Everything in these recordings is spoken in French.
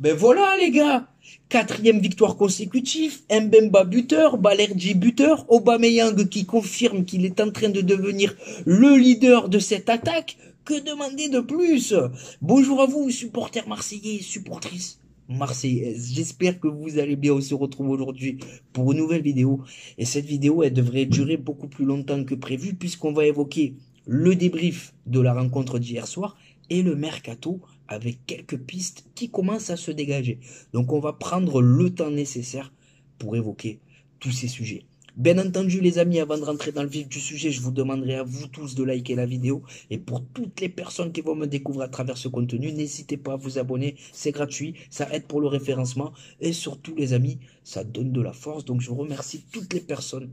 Ben voilà les gars, quatrième victoire consécutive, Mbemba buteur, Balerdi buteur, Aubameyang qui confirme qu'il est en train de devenir le leader de cette attaque. Que demander de plus? Bonjour à vous supporters marseillais, supportrices marseillaises. J'espère que vous allez bien. On se retrouve aujourd'hui pour une nouvelle vidéo. Et cette vidéo, elle devrait durer beaucoup plus longtemps que prévu puisqu'on va évoquer le débrief de la rencontre d'hier soir et le mercato avec quelques pistes qui commencent à se dégager. Donc on va prendre le temps nécessaire pour évoquer tous ces sujets. Bien entendu les amis, avant de rentrer dans le vif du sujet, je vous demanderai à vous tous de liker la vidéo. Et pour toutes les personnes qui vont me découvrir à travers ce contenu, n'hésitez pas à vous abonner, c'est gratuit, ça aide pour le référencement. Et surtout les amis, ça donne de la force. Donc je remercie toutes les personnes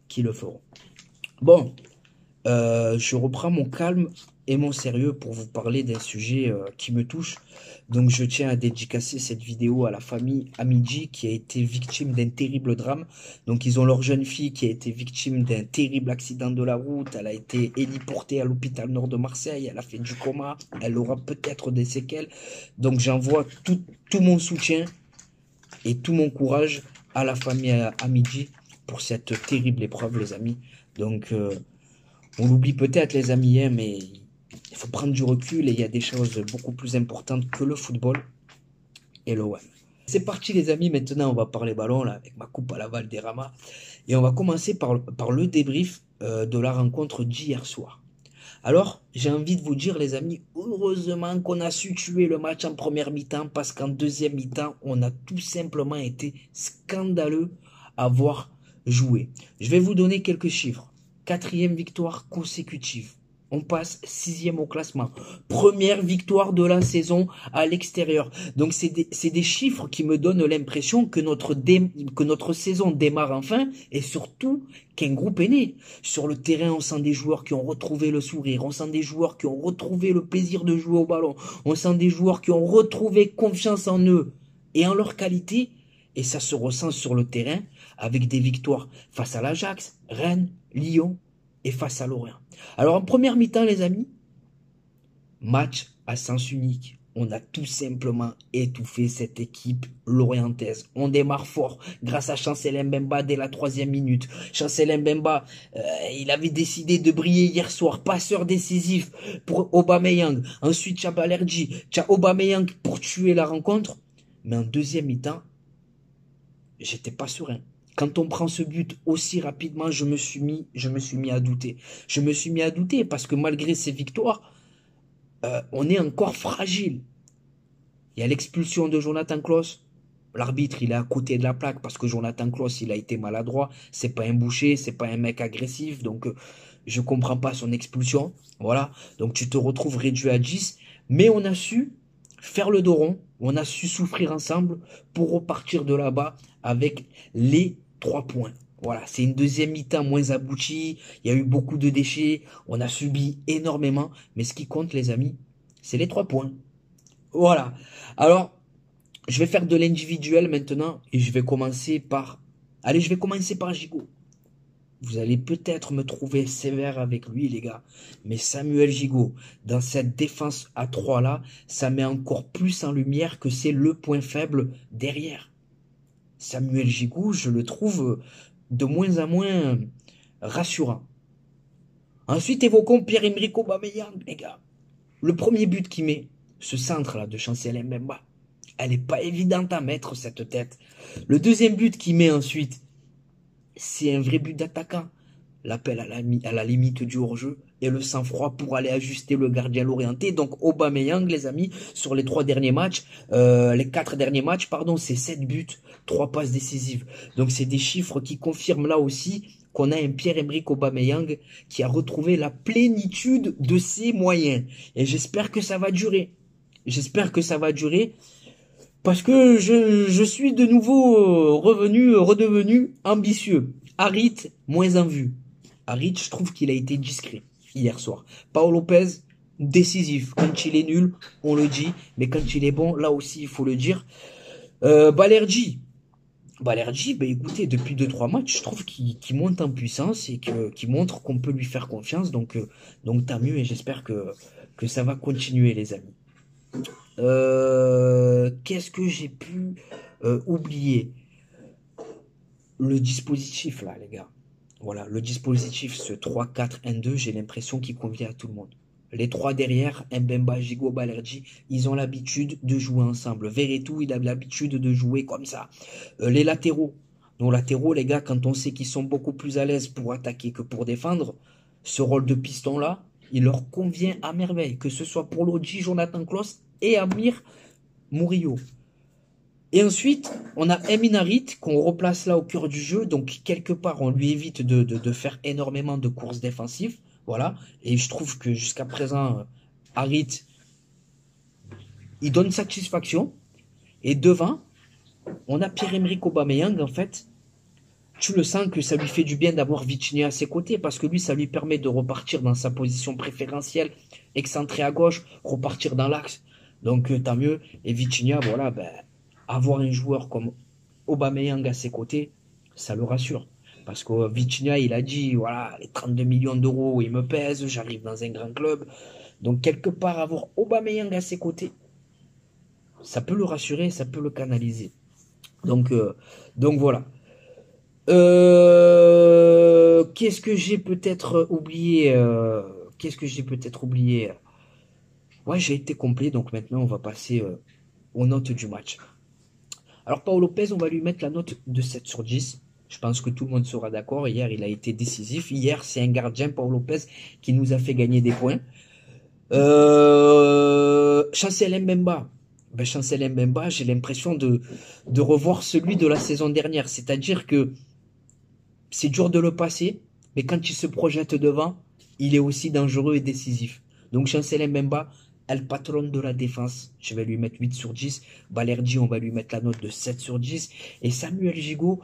qui le feront. Bon, je reprends mon calme et mon sérieux pour vous parler d'un sujet qui me touche. Donc je tiens à dédicacer cette vidéo à la famille Amidji qui a été victime d'un terrible drame. Donc ils ont leur jeune fille qui a été victime d'un terrible accident de la route. Elle a été héliportée à l'hôpital nord de Marseille. Elle a fait du coma. Elle aura peut-être des séquelles. Donc j'envoie tout mon soutien et tout mon courage à la famille Amidji pour cette terrible épreuve les amis. Donc on l'oublie peut-être les amis, hein, mais il faut prendre du recul et il y a des choses beaucoup plus importantes que le football et l'OM. C'est parti les amis, maintenant on va parler ballon là, avec ma coupe à la Valderrama. Et on va commencer par le débrief de la rencontre d'hier soir. Alors, j'ai envie de vous dire les amis, heureusement qu'on a su tuer le match en première mi-temps parce qu'en deuxième mi-temps, on a tout simplement été scandaleux à voir jouer. Je vais vous donner quelques chiffres. Quatrième victoire consécutive. On passe 6e au classement. Première victoire de la saison à l'extérieur. Donc c'est des chiffres qui me donnent l'impression que notre saison démarre enfin et surtout qu'un groupe est né. Sur le terrain, on sent des joueurs qui ont retrouvé le sourire. On sent des joueurs qui ont retrouvé le plaisir de jouer au ballon. On sent des joueurs qui ont retrouvé confiance en eux et en leur qualité. Et ça se ressent sur le terrain avec des victoires face à l'Ajax, Rennes, Lyon et face à Lorient. Alors en première mi-temps les amis, match à sens unique. On a tout simplement étouffé cette équipe lorientaise. On démarre fort grâce à Chancel Mbemba dès la 3e minute. Chancel Mbemba, il avait décidé de briller hier soir. Passeur décisif pour Aubameyang. Ensuite, tu as Balerdi, tu as Aubameyang pour tuer la rencontre. Mais en deuxième mi-temps, j'étais pas serein. Quand on prend ce but aussi rapidement, je me suis mis à douter. Je me suis mis à douter parce que malgré ces victoires, on est encore fragile. Il y a l'expulsion de Jonathan Klaus. L'arbitre, il est à côté de la plaque parce que Jonathan Klaus, il a été maladroit. C'est pas un boucher, c'est pas un mec agressif. Donc, je comprends pas son expulsion. Voilà. Donc, tu te retrouves réduit à 10. Mais on a su faire le dos rond. On a su souffrir ensemble pour repartir de là-bas avec les 3 points. Voilà, c'est une deuxième mi-temps moins aboutie. Il y a eu beaucoup de déchets. On a subi énormément. Mais ce qui compte, les amis, c'est les 3 points. Voilà. Alors, je vais faire de l'individuel maintenant. Et je vais commencer par... Allez, je vais commencer par Gigot. Vous allez peut-être me trouver sévère avec lui, les gars. Mais Samuel Gigot, dans cette défense à 3 là, ça met encore plus en lumière que c'est le point faible derrière. Samuel Gigot, je le trouve de moins en moins rassurant. Ensuite, évoquons Pierre-Emerick Aubameyang, les gars. Le premier but qu'il met, ce centre-là de Chancel Mbemba, elle n'est pas évidente à mettre, cette tête. Le deuxième but qu'il met ensuite, c'est un vrai but d'attaquant. L'appel à la limite du hors-jeu et le sang-froid pour aller ajuster le gardien l'orienté. Donc Aubameyang, les amis, sur les 4 derniers matchs, pardon, c'est 7 buts, 3 passes décisives. Donc c'est des chiffres qui confirment là aussi qu'on a un Pierre-Emerick Aubameyang qui a retrouvé la plénitude de ses moyens. Et j'espère que ça va durer. J'espère que ça va durer. Parce que je suis de nouveau redevenu ambitieux. Harit, moins en vue. Harit, je trouve qu'il a été discret hier soir. Paul Lopez, décisif. Quand il est nul, on le dit. Mais quand il est bon, là aussi, il faut le dire. Balerdi, ben écoutez, depuis 2-3 matchs, je trouve qu'il monte en puissance et qu'il montre qu'on peut lui faire confiance. Donc tant mieux et j'espère que ça va continuer, les amis. Qu'est-ce que j'ai pu oublier? Le dispositif, là, les gars. Voilà, le dispositif, ce 3-4-1-2, j'ai l'impression qu'il convient à tout le monde. Les trois derrière, Mbemba, Gigo, Balerdi, ils ont l'habitude de jouer ensemble. Verretou, il a l'habitude de jouer comme ça. Les latéraux. Nos latéraux, les gars, quand on sait qu'ils sont beaucoup plus à l'aise pour attaquer que pour défendre, ce rôle de piston-là, il leur convient à merveille. Que ce soit pour Lodji, Jonathan Klaus et Amir Murillo. Et ensuite, on a Eminarit qu'on replace là au cœur du jeu. Donc, quelque part, on lui évite de faire énormément de courses défensives. Voilà. Et je trouve que jusqu'à présent, Harit, il donne satisfaction. Et devant, on a Pierre-Emerick Aubameyang, en fait. Tu le sens que ça lui fait du bien d'avoir Vitinha à ses côtés parce que lui, ça lui permet de repartir dans sa position préférentielle, excentré à gauche, repartir dans l'axe. Donc, tant mieux. Et Vitinha, voilà, ben, avoir un joueur comme Aubameyang à ses côtés, ça le rassure. Parce que Vitinha, il a dit, voilà, les 32 millions d'euros, ils me pèsent, j'arrive dans un grand club. Donc, quelque part, avoir Aubameyang à ses côtés, ça peut le rassurer, ça peut le canaliser. Donc voilà. Qu'est-ce que j'ai peut-être oublié Qu'est-ce que j'ai peut-être oublié Ouais, j'ai été complet, donc maintenant on va passer aux notes du match. Alors, Paul Lopez, on va lui mettre la note de 7 sur 10. Je pense que tout le monde sera d'accord. Hier, il a été décisif. Hier, c'est un gardien, Paul Lopez, qui nous a fait gagner des points. Chancel Mbemba. Ben, Chancel Mbemba, j'ai l'impression de revoir celui de la saison dernière. C'est-à-dire que c'est dur de le passer, mais quand il se projette devant, il est aussi dangereux et décisif. Donc, Chancel Mbemba, El Patron de la défense, je vais lui mettre 8 sur 10. Balerdi, on va lui mettre la note de 7 sur 10. Et Samuel Gigot,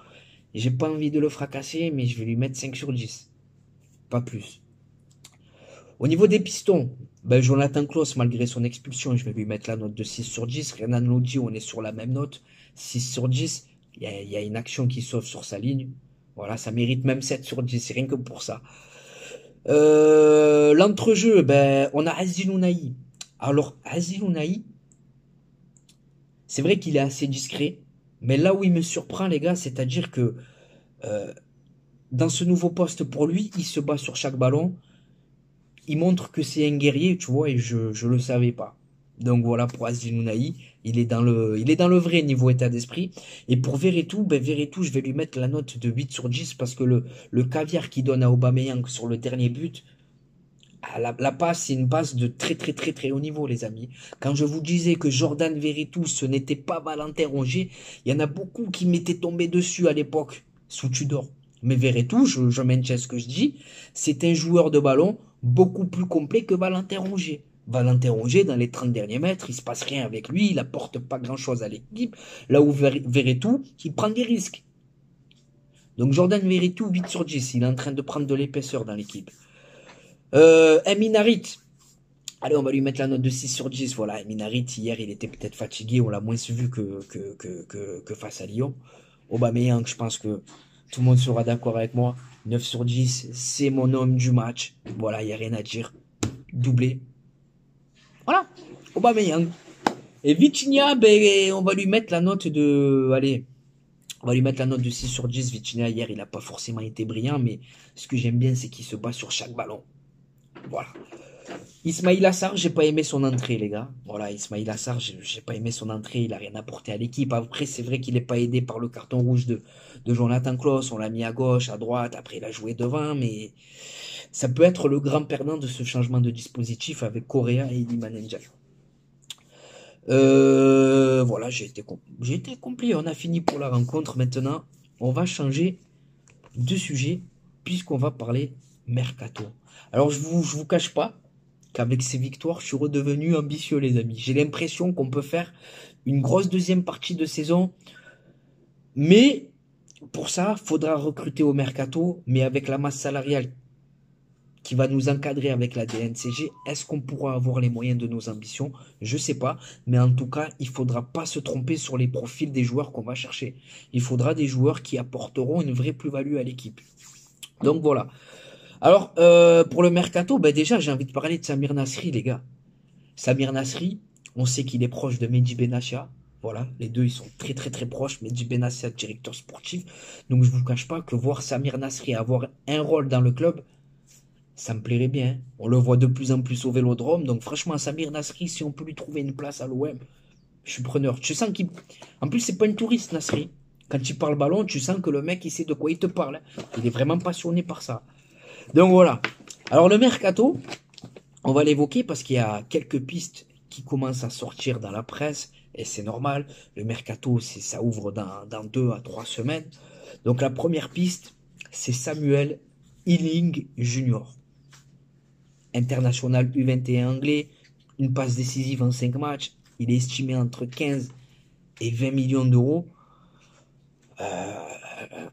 j'ai pas envie de le fracasser, mais je vais lui mettre 5 sur 10. Pas plus. Au niveau des pistons, ben Jonathan Klaus, malgré son expulsion, je vais lui mettre la note de 6 sur 10. Renan Lodi, on est sur la même note. 6 sur 10. Il y a une action qui sauve sur sa ligne. Voilà, ça mérite même 7 sur 10, rien que pour ça. L'entrejeu, ben, on a Aziz Ounahi. Alors, Aziz Ounahi, c'est vrai qu'il est assez discret, mais là où il me surprend, les gars, c'est-à-dire que dans ce nouveau poste pour lui, il se bat sur chaque ballon. Il montre que c'est un guerrier, tu vois, et je le savais pas. Donc voilà pour Aziz Ounahi, il est dans le vrai niveau état d'esprit. Et pour Verretou, ben Verretou, je vais lui mettre la note de 8 sur 10 parce que le caviar qu'il donne à Aubameyang sur le dernier but, la passe, c'est une passe de très très très très haut niveau, les amis. Quand je vous disais que Jordan Verretou, ce n'était pas Valentin Rongier, il y en a beaucoup qui m'étaient tombés dessus à l'époque, sous Tudor. Mais Verretou, je maintiens ce que je dis, c'est un joueur de ballon beaucoup plus complet que Valentin Rongier. Valentin Rongier, dans les 30 derniers mètres, il se passe rien avec lui, il apporte pas grand-chose à l'équipe. Là où Verretou, il prend des risques. Donc Jordan Verretou, 8 sur 10, il est en train de prendre de l'épaisseur dans l'équipe. Eminarit, allez, on va lui mettre la note de 6 sur 10. Voilà, Eminarit, hier, il était peut-être fatigué, on l'a moins vu que face à Lyon. Aubameyang, je pense que tout le monde sera d'accord avec moi. 9 sur 10, c'est mon homme du match. Voilà, il n'y a rien à dire. Doublé. Voilà, Aubameyang. Et Vitinha, ben, on va lui mettre la note de... Allez, on va lui mettre la note de 6 sur 10. Vitinha, hier, il n'a pas forcément été brillant, mais ce que j'aime bien, c'est qu'il se bat sur chaque ballon. Voilà. Ismail Assar, j'ai pas aimé son entrée, les gars. Voilà, Ismail Assar, j'ai pas aimé son entrée. Il a rien apporté à l'équipe. Après, c'est vrai qu'il n'est pas aidé par le carton rouge de Jonathan Klaus. On l'a mis à gauche, à droite. Après, il a joué devant. Mais ça peut être le grand perdant de ce changement de dispositif avec Correa et Iliman Ndiaye. Voilà, j'ai été complet. On a fini pour la rencontre. Maintenant, on va changer de sujet puisqu'on va parler mercato. Alors, je vous cache pas qu'avec ces victoires, je suis redevenu ambitieux, les amis. J'ai l'impression qu'on peut faire une grosse deuxième partie de saison. Mais pour ça, il faudra recruter au mercato, mais avec la masse salariale qui va nous encadrer avec la DNCG, est-ce qu'on pourra avoir les moyens de nos ambitions? Je sais pas, mais en tout cas, il faudra pas se tromper sur les profils des joueurs qu'on va chercher. Il faudra des joueurs qui apporteront une vraie plus-value à l'équipe. Donc voilà. Alors, pour le mercato, ben déjà, j'ai envie de parler de Samir Nasri, les gars. Samir Nasri, On sait qu'il est proche de Mehdi Benassia. Voilà, les deux, ils sont très très très proches. Mehdi Benassia, directeur sportif. Donc je vous cache pas que voir Samir Nasri avoir un rôle dans le club, ça me plairait bien. On le voit de plus en plus au Vélodrome. Donc franchement, Samir Nasri, si on peut lui trouver une place à l'OM, je suis preneur. Tu sens qu'il... En plus, c'est pas un touriste, Nasri. Quand il parle ballon, tu sens que le mec, il sait de quoi il te parle. Il est vraiment passionné par ça. Donc voilà. Alors le mercato, on va l'évoquer parce qu'il y a quelques pistes qui commencent à sortir dans la presse. Et c'est normal. Le mercato, ça ouvre dans 2 à 3 semaines. Donc la première piste, c'est Samuel Ealing Junior. International U21 anglais. Une passe décisive en 5 matchs. Il est estimé entre 15 et 20 millions d'euros.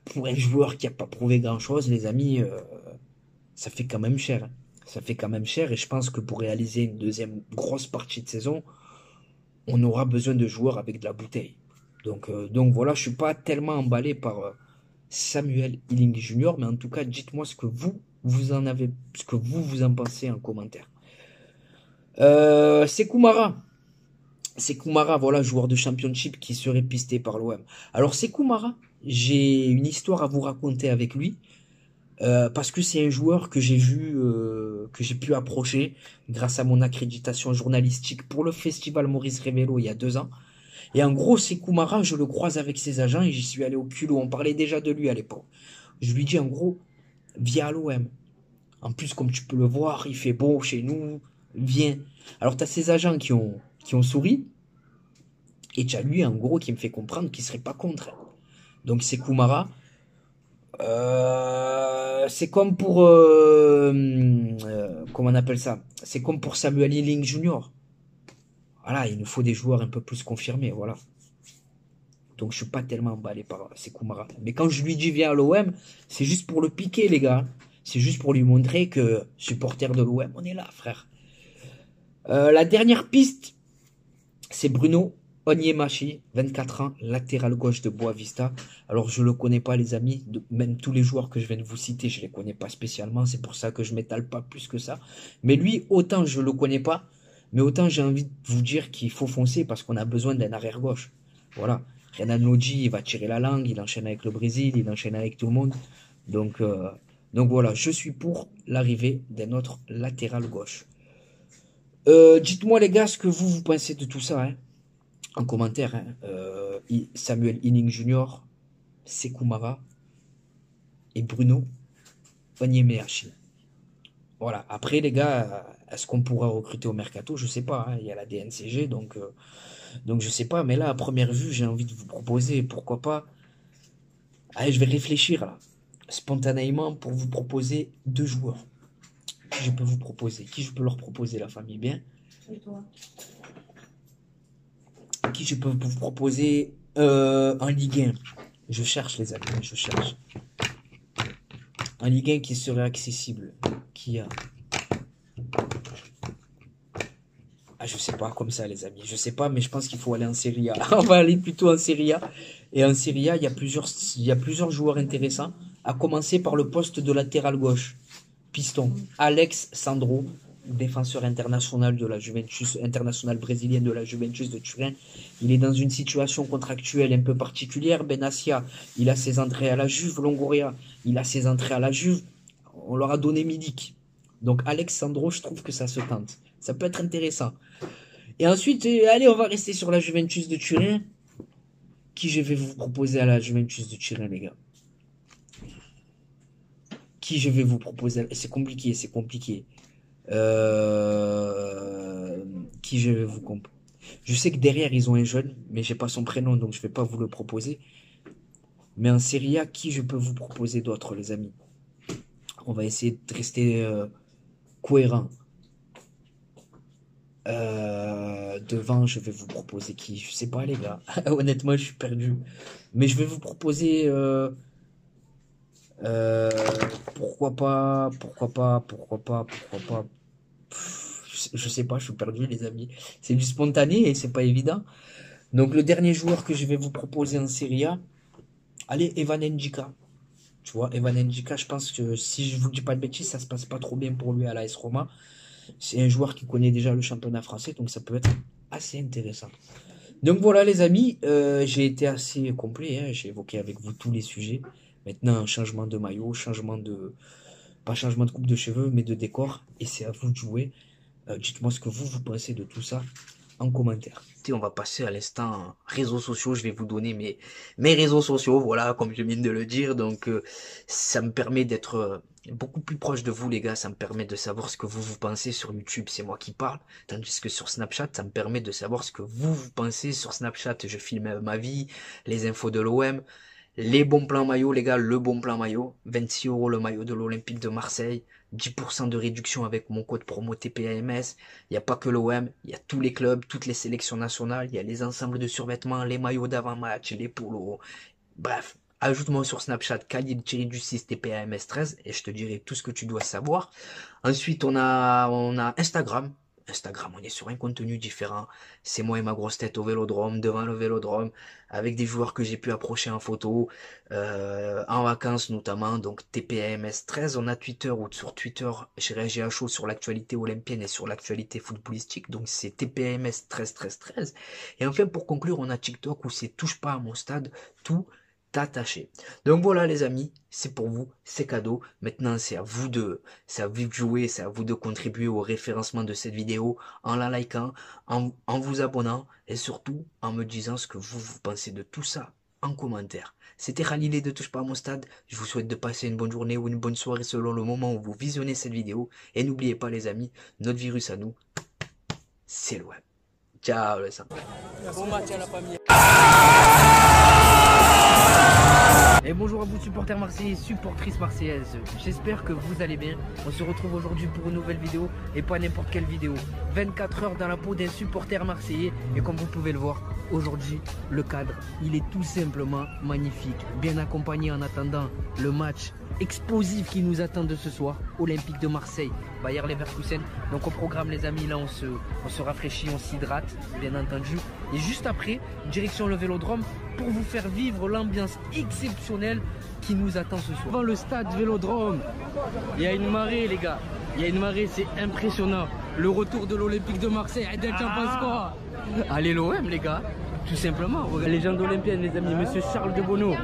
Pour un joueur qui n'a pas prouvé grand-chose, les amis, ça fait quand même cher. Ça fait quand même cher et je pense que pour réaliser une deuxième grosse partie de saison, on aura besoin de joueurs avec de la bouteille. Donc voilà, je suis pas tellement emballé par Samuel Ealing Junior, mais en tout cas, dites-moi ce que vous en pensez en commentaire. Sekou Mara. Sekou Mara, voilà, joueur de championship qui serait pisté par l'OM. Alors Sekou Mara, j'ai une histoire à vous raconter avec lui. Parce que c'est un joueur que j'ai vu, que j'ai pu approcher grâce à mon accréditation journalistique pour le festival Maurice Révélo il y a 2 ans. Et en gros, Sekou Mara, je le croise avec ses agents et j'y suis allé au culot. On parlait déjà de lui à l'époque. Je lui dis en gros, viens à l'OM. En plus, comme tu peux le voir, il fait beau chez nous, viens. Alors, tu as ces agents qui ont souri et tu as lui, en gros, qui me fait comprendre qu'il serait pas contre. Donc, Sekou Mara, c'est comme pour comment on appelle ça? C'est comme pour Samuel Ealing Junior. Voilà, il nous faut des joueurs un peu plus confirmés, voilà. Donc je suis pas tellement emballé par Sekou Mara. Mais quand je lui dis viens à l'OM, c'est juste pour le piquer, les gars. C'est juste pour lui montrer que supporter de l'OM, on est là, frère. La dernière piste, c'est Bruno Onyemachi, 24 ans, latéral gauche de Boavista. Alors je le connais pas, les amis. Même tous les joueurs que je viens de vous citer, je les connais pas spécialement. C'est pour ça que je m'étale pas plus que ça. Mais lui, autant je le connais pas, mais autant j'ai envie de vous dire qu'il faut foncer parce qu'on a besoin d'un arrière gauche. Voilà. Renan Lodji, il va tirer la langue, il enchaîne avec le Brésil, il enchaîne avec tout le monde. Donc voilà, je suis pour l'arrivée d'un autre latéral gauche. Dites-moi les gars ce que vous pensez de tout ça, hein, en commentaire. Hein. Samuel Ealing Junior, Sekou Mara et Bruno Onyemachi. Voilà. Après les gars, est-ce qu'on pourra recruter au mercato? Je sais pas. Hein. Il y a la DNCG, donc je sais pas. Mais là, à première vue, j'ai envie de vous proposer, pourquoi pas. Allez, je vais réfléchir là, spontanément, pour vous proposer 2 joueurs. Qui je peux vous proposer? Qui je peux leur proposer, la famille? Bien. Et toi? Qui je peux vous proposer en Ligue 1? Je cherche, les amis, je cherche. En Ligue 1 qui serait accessible. Qui a... Ah, je sais pas, comme ça, les amis. Je sais pas, mais je pense qu'il faut aller en Serie A. On va aller plutôt en Serie A. Et en Serie A, il y a plusieurs joueurs intéressants. À commencer par le poste de latéral gauche. Piston. Alex Sandro, défenseur international de la Juventus, international brésilien de la Juventus de Turin. Il est dans une situation contractuelle un peu particulière. Benassia, il a ses entrées à la Juve. Longoria, il a ses entrées à la Juve. On leur a donné Milik. Donc Alex Sandro, je trouve que ça se tente. Ça peut être intéressant. Et ensuite, allez, on va rester sur la Juventus de Turin. Qui je vais vous proposer à la Juventus de Turin, les gars? Qui je vais vous proposer? C'est compliqué, c'est compliqué. Qui je vais vous comp... Je sais que derrière, ils ont un jeune, mais j'ai pas son prénom, donc je vais pas vous le proposer. Mais en Serie A, qui je peux vous proposer d'autres, les amis? On va essayer de rester cohérent. Devant, je vais vous proposer qui? Je sais pas, les gars. Honnêtement, je suis perdu. Mais je vais vous proposer... pourquoi pas, je sais pas, je suis perdu, les amis. C'est du spontané et c'est pas évident. Donc, le dernier joueur que je vais vous proposer en Serie A, allez, Evan Ndjika. Tu vois, Evan Ndjika, je pense que si je vous dis pas de bêtises, ça se passe pas trop bien pour lui à l'AS Roma. C'est un joueur qui connaît déjà le championnat français, donc ça peut être assez intéressant. Donc voilà les amis, j'ai été assez complet, hein, j'ai évoqué avec vous tous les sujets. Maintenant, changement de maillot, pas changement de coupe de cheveux, mais de décor, et c'est à vous de jouer. Dites-moi ce que vous pensez de tout ça en commentaire. Et on va passer à l'instant réseaux sociaux. Je vais vous donner mes réseaux sociaux, voilà, comme je viens de le dire. Donc, ça me permet d'être beaucoup plus proche de vous, les gars. Ça me permet de savoir ce que vous pensez sur YouTube. C'est moi qui parle. Tandis que sur Snapchat, ça me permet de savoir ce que vous pensez. Sur Snapchat, je filme ma vie, les infos de l'OM. Les bons plans maillot, les gars, le bon plan maillot, 26 € le maillot de l'Olympique de Marseille, 10% de réduction avec mon code promo TPAMS. Il n'y a pas que l'OM, il y a tous les clubs, toutes les sélections nationales, il y a les ensembles de survêtements, les maillots d'avant-match, les polos. Bref, ajoute-moi sur Snapchat Khalil-du-6 TPAMS13 et je te dirai tout ce que tu dois savoir. Ensuite, on a Instagram. Instagram, on est sur un contenu différent. C'est moi et ma grosse tête au vélodrome, devant le vélodrome, avec des joueurs que j'ai pu approcher en photo, en vacances notamment. Donc TPAMS13, on a Twitter, ou sur Twitter, je réagis à chaud sur l'actualité olympienne et sur l'actualité footballistique. Donc c'est TPAMS131313. Et enfin, pour conclure, on a TikTok où c'est touche pas à mon stade, tout attaché. Donc voilà les amis, c'est pour vous, c'est cadeau. Maintenant c'est à vous de jouer, c'est à vous de contribuer au référencement de cette vidéo en la likant, en vous abonnant et surtout en me disant ce que vous pensez de tout ça en commentaire. C'était Khalil de Touche pas à mon stade. Je vous souhaite de passer une bonne journée ou une bonne soirée selon le moment où vous visionnez cette vidéo. Et n'oubliez pas les amis, notre virus à nous, c'est le web. Ciao les amis. Bon match à la famille. Et bonjour à vous supporters marseillais, supportrices marseillaises, j'espère que vous allez bien. On se retrouve aujourd'hui pour une nouvelle vidéo et pas n'importe quelle vidéo. 24 heures dans la peau d'un supporter marseillais et comme vous pouvez le voir, aujourd'hui le cadre il est tout simplement magnifique. Bien accompagné en attendant le match explosif qui nous attend de ce soir, Olympique de Marseille, Bayer Leverkusen. Donc au programme les amis, là on se rafraîchit, on s'hydrate bien entendu. Et juste après, direction le Vélodrome pour vous faire vivre l'ambiance exceptionnelle qui nous attend ce soir. Devant le stade Vélodrome, il y a une marée les gars, il y a une marée, c'est impressionnant. Le retour de l'Olympique de Marseille, t'en penses quoi? Allez l'OM les gars, tout simplement. La légende olympienne les amis, monsieur Charles de Bonneau.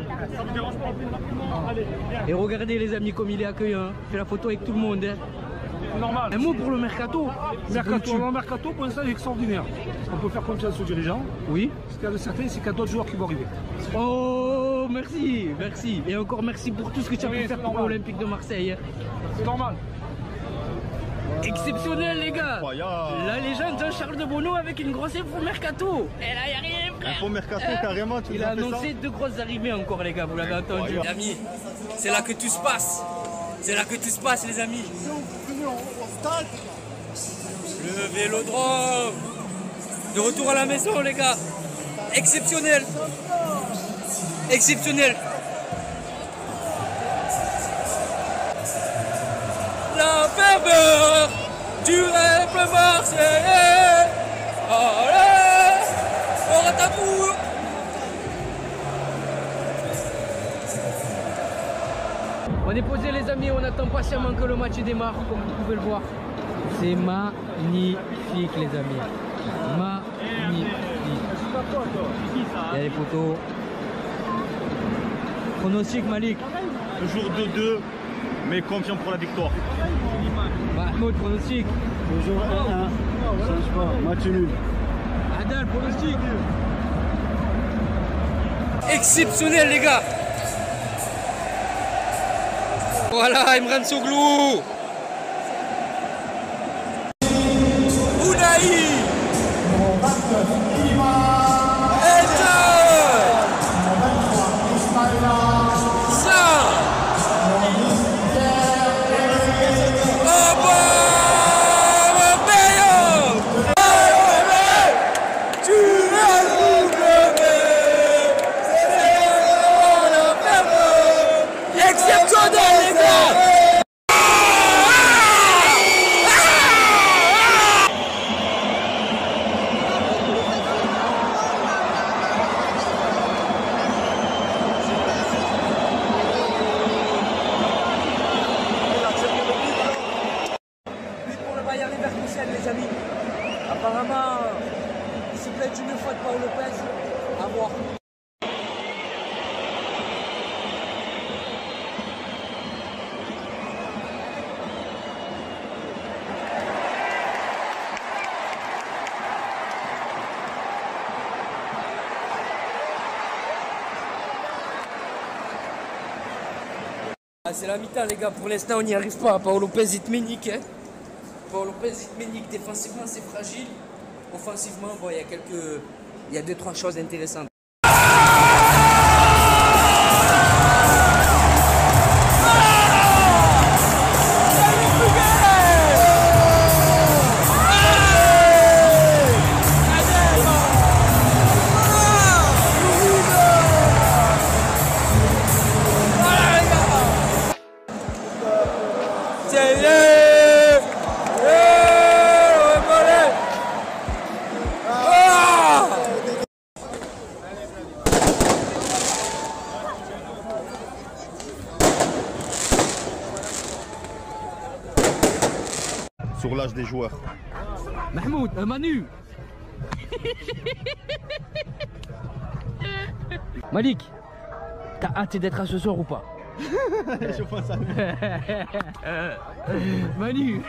Et regardez les amis comme il est accueillant, fait la photo avec tout le monde. Hein. Normal. Un mot pour le mercato. Le mercato, pour l'instant, est extraordinaire. On peut faire confiance aux dirigeants. Oui. Ce qu'il y a de certain, c'est qu'il y a d'autres joueurs qui vont arriver. Oh, merci, merci. Et encore merci pour tout ce que tu as pu faire pour l'Olympique de Marseille. C'est normal. Exceptionnel les gars. La légende Jean-Charles de Bonneau avec une grosse info mercato. Et là, il n'y a rien frère. Info mercato carrément, tu il a annoncé deux grosses arrivées encore les gars, vous l'avez entendu. Les amis, c'est là que tout se passe. C'est là que tout se passe les amis. Le Vélodrome. De retour à la maison les gars. Exceptionnel. Exceptionnel. La ferveur du rêve marseillais. Allez, on rataboue. On est posé les amis, on attend patiemment que le match démarre, comme vous pouvez le voir. C'est magnifique les amis. Magnifique. Il y a les photos. Pronostic Malik. Toujours 2-2, mais confiant pour la victoire. Mahmoud, pronostic. Toujours 1-1. Change pas, match nul. Adal, pronostic. Exceptionnel les gars. Voilà, Imran Soglou. Ounaï. Ah, c'est la mi-temps, les gars. Pour l'instant, on n'y arrive pas. Paul Lopez, il te met nique, hein. Paul Lopez, il te met nique. Défensivement, c'est fragile. Offensivement, bon, il y a 2-3 choses intéressantes. Sur l'âge des joueurs. Mahmoud, Manu. Malik, t'as hâte d'être à ce soir ou pas? Je pense à Manu.